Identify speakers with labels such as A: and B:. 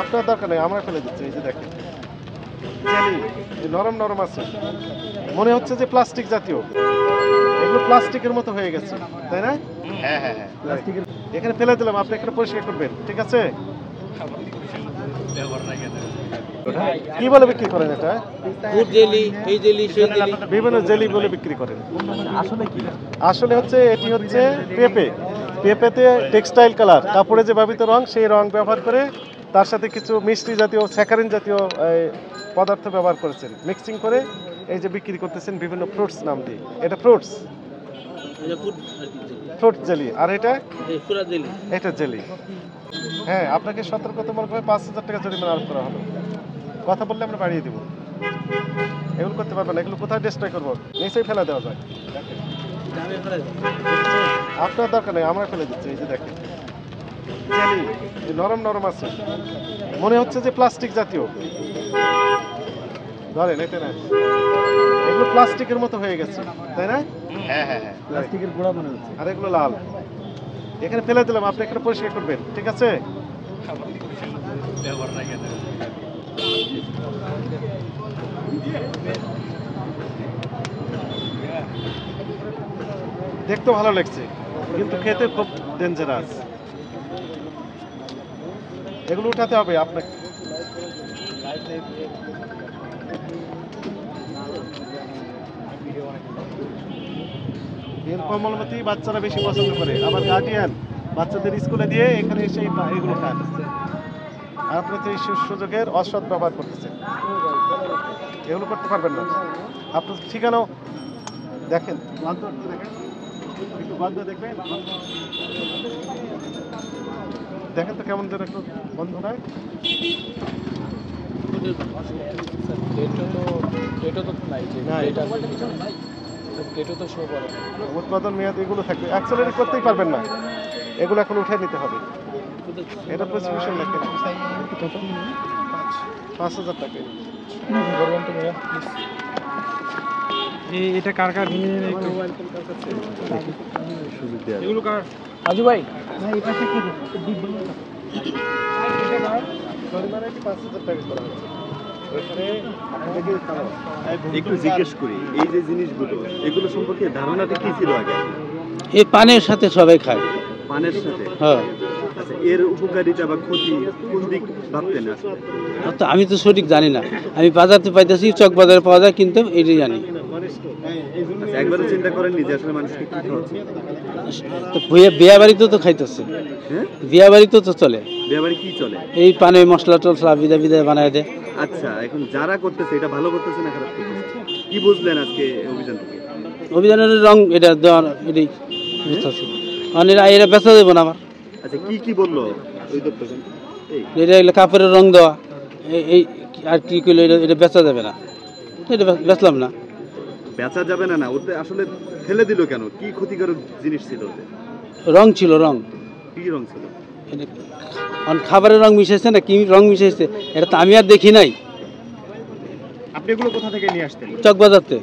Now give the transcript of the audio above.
A: আপনার দরকার নেই, আমরা ফেলে দিচ্ছি। এই যে দেখেন জেলি, নরম নরম আছে, মনে হচ্ছে যে প্লাস্টিক জাতীয়। এগুলো প্লাস্টিকের মতো হয়ে গেছে, তাই না?
B: হ্যাঁ হ্যাঁ হ্যাঁ,
A: প্লাস্টিকের এখানে ফেলে দিলাম, আপনি এখানে পরিষ্কার করবেন, ঠিক আছে? কি বলে বিক্রি করেন এটা?
C: ফুড জেলি, এই জেলি, সেই জেলি,
A: বিভিন্ন জেলি বলে বিক্রি করেন। আসলে কি? আসলে হচ্ছে এটি হচ্ছে পেঁপে। পেঁপেতে টেক্সটাইল কালার, কাপড়ে যে ব্যবহৃত রং, সেই রং ব্যবহার করে তার সাথে কিছু মিষ্টি জাতীয়, স্যাকারিন জাতীয় পদার্থ ব্যবহার করেছেন, মিক্সিং করে এই যে বিক্রি করতেছেন বিভিন্ন ফ্রুটস নাম দিয়ে। এটা ফ্রুটস, ফ্রুট জেলি। আর এটা
C: জেলি,
A: এটা জেলি। হ্যাঁ, আপনাকে সতর্কতামূলকভাবে 5,000 টাকা জরিমানা আরোপ করা হলো। কথা বললে আমরা বাড়িয়ে দেবো। এগুলো করতে পারবেন না, এগুলো কোথায় ডিস্ট্রয় করবো? নিচেই ফেলে দেওয়া যায়। আপনার দরকার নেই, আমরা ফেলে দিচ্ছি। এই যে দেখেন জেলি, নরম নরম আছে, মনে হচ্ছে যে প্লাস্টিক জাতীয়। ধরেন এটা না, এগুলো প্লাস্টিকের মতো হয়ে গেছে, তাই না?
B: হ্যাঁ হ্যাঁ হ্যাঁ,
A: প্লাস্টিকের গুঁড়া মনে হচ্ছে। আর এগুলো লাল, এখানে ফেলে দিলাম, আপনি এখানে পরিষ্কার করবেন, ঠিক আছে? দেখতে ভালো লাগছে কিন্তু খেতে খুব ডেঞ্জারাস। এগুলো উঠাতে হবে আপনাকে। এর কোমলমতি বাচ্চারা বেশি পছন্দ করে, আবার গার্ডিয়ান বাচ্চাদের স্কুলে দিয়ে এখানে এসে এগুলো খান। আর আপনি তো এই সুযোগের অসৎ ব্যবহার করতেছেন, এগুলো করতে পারবেন না। আপনার ঠিকানা দেখেন, একটু বন্ধ দেখবেন, দেখেন তো কেমন যেন একটু বন্ধ নয়। উৎপাদন মেয়াদ এগুলো থাকবে, অ্যাক্সেলারি করতেই পারবেন না, এগুলো এখন উঠে নিতে হবে। এটা প্রেসক্রিপশন লেখেন 5,000 টাকা।
D: এটা কার কার এগুলো কার? রাজু ভাই, এটা থেকে
B: একটু জিজ্ঞেস করি, এই যে জিনিসগুলো, এগুলো সম্পর্কে ধারণাটা কি ছিল আগে?
C: এই পানের সাথে সবাই খায়।
B: পানের সাথে?
C: হ্যাঁ।
B: আচ্ছা, এর উপকারিতা বা ক্ষতি কোন দিক ভাবতেন আসলে?
C: তো আমি তো সঠিক জানি না, আমি বাজারতে পাইতেছি, চক বাজারে পাওয়া যায়, কিন্তু এটাই জানি।
B: আচ্ছা, একবারও চিন্তা করেননি যে আসলে মানুষকে কি খাওয়াচ্ছে?
C: তো বিয়া বাড়িতেও তো খাইতেছে,
B: হ্যাঁ,
C: বিয়া বাড়িতেও তো চলে।
B: বিয়ে বাড়ি কি চলে?
C: এই পানে মশলা টসলা বিদা বিদা বানায় দেয়।
B: আচ্ছা, এখন যারা করতেছে এটা ভালো করতেছে না খারাপ করতেছে? কি বুঝলেন আজকে অভিযান থেকে?
C: অভিযানের রং এটা দেওয়ার, এটাই বুঝতেছি। এরা বেচা দেবো না আমার।
B: আচ্ছা, কি কি বললো ওই দপ্তর?
C: এটা এগুলো কাপড়ের রং দেওয়া, এই আর কি করলো, এটা বেচা যাবে না, এটা বেচলাম না।
B: বেচা যাবে না? না, ওতে আসলে ফেলে দিল কেন? কি ক্ষতিকারক জিনিস ছিল ওতে?
C: রং ছিল, রং।
B: কি রং ছিল?
C: খাবারের রং মিশাইছে না কি রং মিশাইছে, এটা তো আমি আর দেখি নাই।
D: আপনি এগুলো কোথা থেকে নিয়ে আসতেন?
C: চক বাজারতে।